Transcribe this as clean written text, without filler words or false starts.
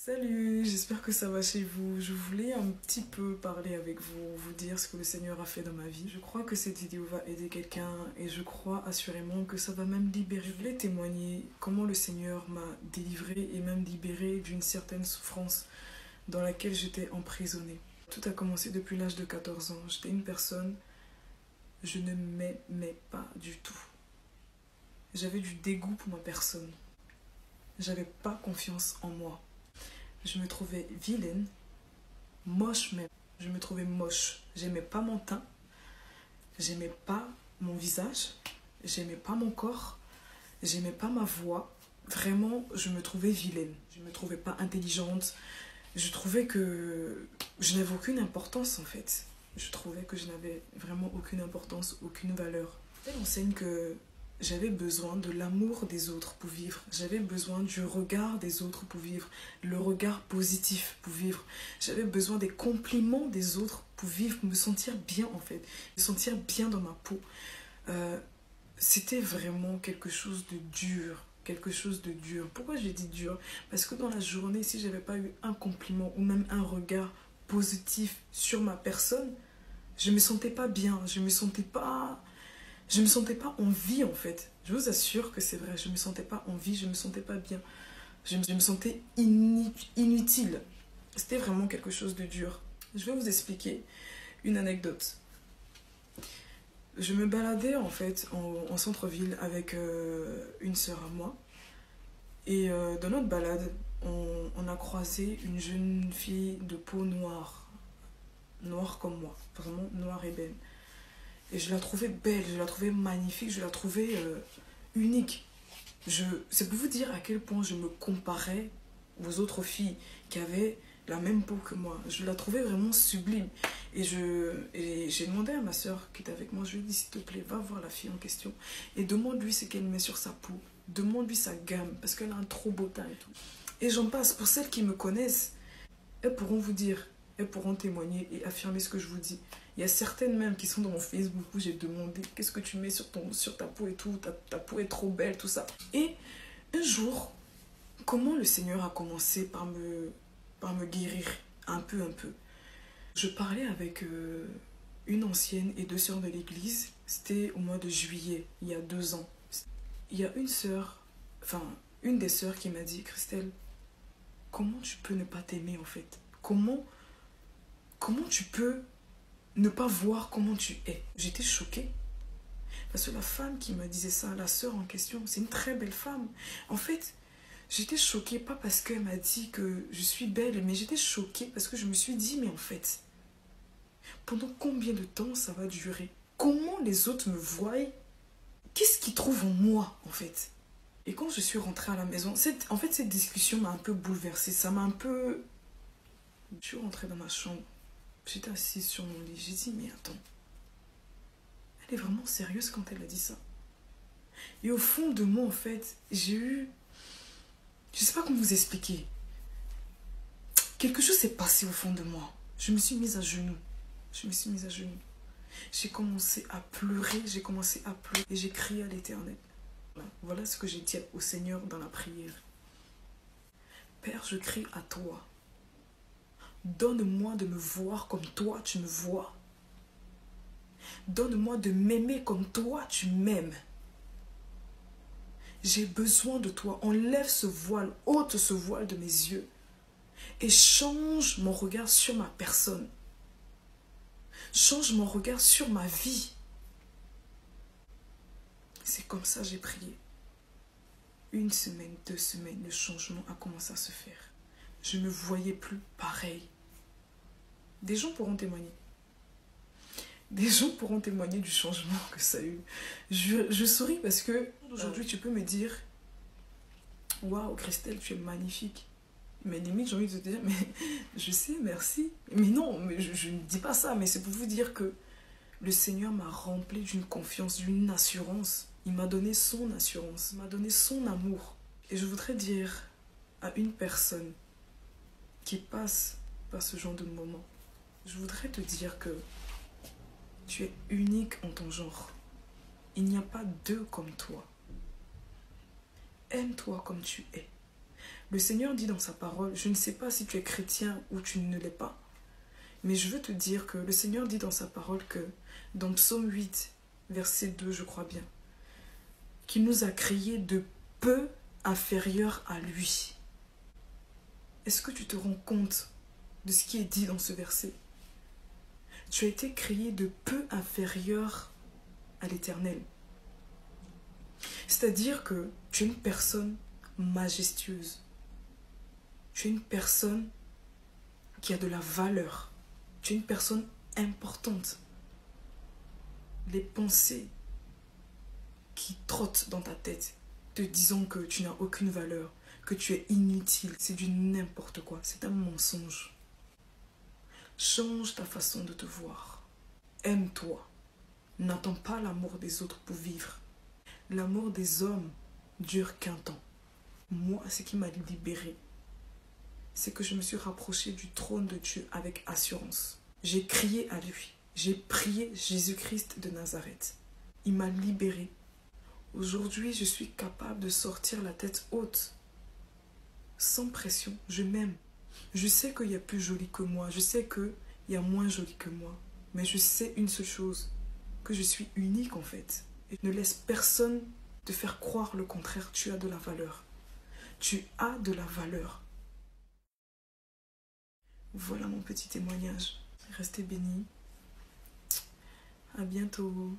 Salut, j'espère que ça va chez vous. Je voulais un petit peu parler avec vous, vous dire ce que le Seigneur a fait dans ma vie. Je crois que cette vidéo va aider quelqu'un et je crois assurément que ça va même libérer. Je voulais témoigner comment le Seigneur m'a délivré et même libéré d'une certaine souffrance dans laquelle j'étais emprisonnée. Tout a commencé depuis l'âge de 14 ans. J'étais une personne, je ne m'aimais pas du tout. J'avais du dégoût pour ma personne. J'avais pas confiance en moi. Je me trouvais vilaine, moche même. Je me trouvais moche. J'aimais pas mon teint, j'aimais pas mon visage, j'aimais pas mon corps, j'aimais pas ma voix. Vraiment, je me trouvais vilaine. Je me trouvais pas intelligente. Je trouvais que je n'avais aucune importance en fait. Je trouvais que je n'avais vraiment aucune importance, aucune valeur. Elle enseigne que j'avais besoin de l'amour des autres pour vivre. J'avais besoin du regard des autres pour vivre. Le regard positif pour vivre. J'avais besoin des compliments des autres pour vivre, me sentir bien en fait. Me sentir bien dans ma peau. C'était vraiment quelque chose de dur. Quelque chose de dur. Pourquoi j'ai dit dur? Parce que dans la journée, si j'avais pas eu un compliment ou même un regard positif sur ma personne, je me sentais pas bien. Je me sentais pas en vie en fait. Je vous assure que c'est vrai. Je me sentais pas en vie, je me sentais pas bien. Je me sentais inutile. C'était vraiment quelque chose de dur. Je vais vous expliquer une anecdote. Je me baladais en fait en centre-ville avec une sœur à moi. Et dans notre balade, on a croisé une jeune fille de peau noire. Noire comme moi. Vraiment noire et belle. Et je la trouvais belle, je la trouvais magnifique, je la trouvais unique. C'est pour vous dire à quel point je me comparais aux autres filles qui avaient la même peau que moi. Je la trouvais vraiment sublime. Et j'ai demandé à ma soeur qui était avec moi, je lui ai dit s'il te plaît, va voir la fille en question et demande-lui ce qu'elle met sur sa peau. Demande-lui sa gamme parce qu'elle a un trop beau teint et tout. Et j'en passe, pour celles qui me connaissent, elles pourront vous dire, elles pourront témoigner et affirmer ce que je vous dis. Il y a certaines même qui sont dans mon Facebook où j'ai demandé qu'est-ce que tu mets sur ta peau et tout, ta peau est trop belle, tout ça. Et un jour, comment le Seigneur a commencé par me guérir un peu. Je parlais avec une ancienne et deux sœurs de l'église. C'était au mois de juillet, il y a 2 ans. Il y a une des sœurs qui m'a dit, Christelle, comment tu peux ne pas t'aimer en fait? Comment tu peux ne pas voir comment tu es? J'étais choquée. Parce que la femme qui me disait ça, la sœur en question, c'est une très belle femme. En fait, j'étais choquée, pas parce qu'elle m'a dit que je suis belle, mais j'étais choquée parce que je me suis dit, mais en fait, pendant combien de temps ça va durer? Comment les autres me voient? Qu'est-ce qu'ils trouvent en moi, en fait? Et quand je suis rentrée à la maison, cette discussion m'a un peu bouleversée. Ça m'a un peu... Je suis rentrée dans ma chambre. J'étais assise sur mon lit. J'ai dit, mais attends. Elle est vraiment sérieuse quand elle a dit ça. Et au fond de moi, en fait, j'ai eu... Je sais pas comment vous expliquer. Quelque chose s'est passé au fond de moi. Je me suis mise à genoux. J'ai commencé à pleurer. Et j'ai crié à l'Éternel. Voilà ce que j'ai dit au Seigneur dans la prière. Père, je crie à toi. Donne-moi de me voir comme toi tu me vois. Donne-moi de m'aimer comme toi tu m'aimes. J'ai besoin de toi. Enlève ce voile, ôte ce voile de mes yeux. Et change mon regard sur ma personne. Change mon regard sur ma vie. C'est comme ça que j'ai prié. 1 semaine, 2 semaines, le changement a commencé à se faire. Je ne me voyais plus pareil. Des gens pourront témoigner. Des gens pourront témoigner du changement que ça a eu. Je souris parce que aujourd'hui tu peux me dire waouh Christelle, tu es magnifique. Mais limite j'ai envie de te dire mais je sais, merci. Mais non, mais je ne dis pas ça, mais c'est pour vous dire que le Seigneur m'a rempli d'une confiance, d'une assurance. Il m'a donné son assurance, il m'a donné son amour. Et je voudrais dire à une personne qui passe par ce genre de moment, je voudrais te dire que tu es unique en ton genre. Il n'y a pas deux comme toi. Aime-toi comme tu es. Le Seigneur dit dans sa parole, je ne sais pas si tu es chrétien ou tu ne l'es pas, mais je veux te dire que le Seigneur dit dans sa parole que, dans Psaume 8, verset 2, je crois bien, qu'il nous a créés de peu inférieurs à lui. Est-ce que tu te rends compte de ce qui est dit dans ce verset? Tu as été créé de peu inférieur à l'Éternel. C'est-à-dire que tu es une personne majestueuse. Tu es une personne qui a de la valeur. Tu es une personne importante. Les pensées qui trottent dans ta tête, te disant que tu n'as aucune valeur, que tu es inutile, c'est du n'importe quoi, c'est un mensonge. Change ta façon de te voir. Aime-toi. N'attends pas l'amour des autres pour vivre. L'amour des hommes dure qu'un temps. Moi, ce qui m'a libérée, c'est que je me suis rapprochée du trône de Dieu avec assurance. J'ai crié à lui. J'ai prié Jésus-Christ de Nazareth. Il m'a libérée. Aujourd'hui, je suis capable de sortir la tête haute. Sans pression, je m'aime. Je sais qu'il y a plus joli que moi. Je sais qu'il y a moins joli que moi. Mais je sais une seule chose, que je suis unique en fait. Et ne laisse personne te faire croire le contraire. Tu as de la valeur. Tu as de la valeur. Voilà mon petit témoignage. Restez bénis. À bientôt.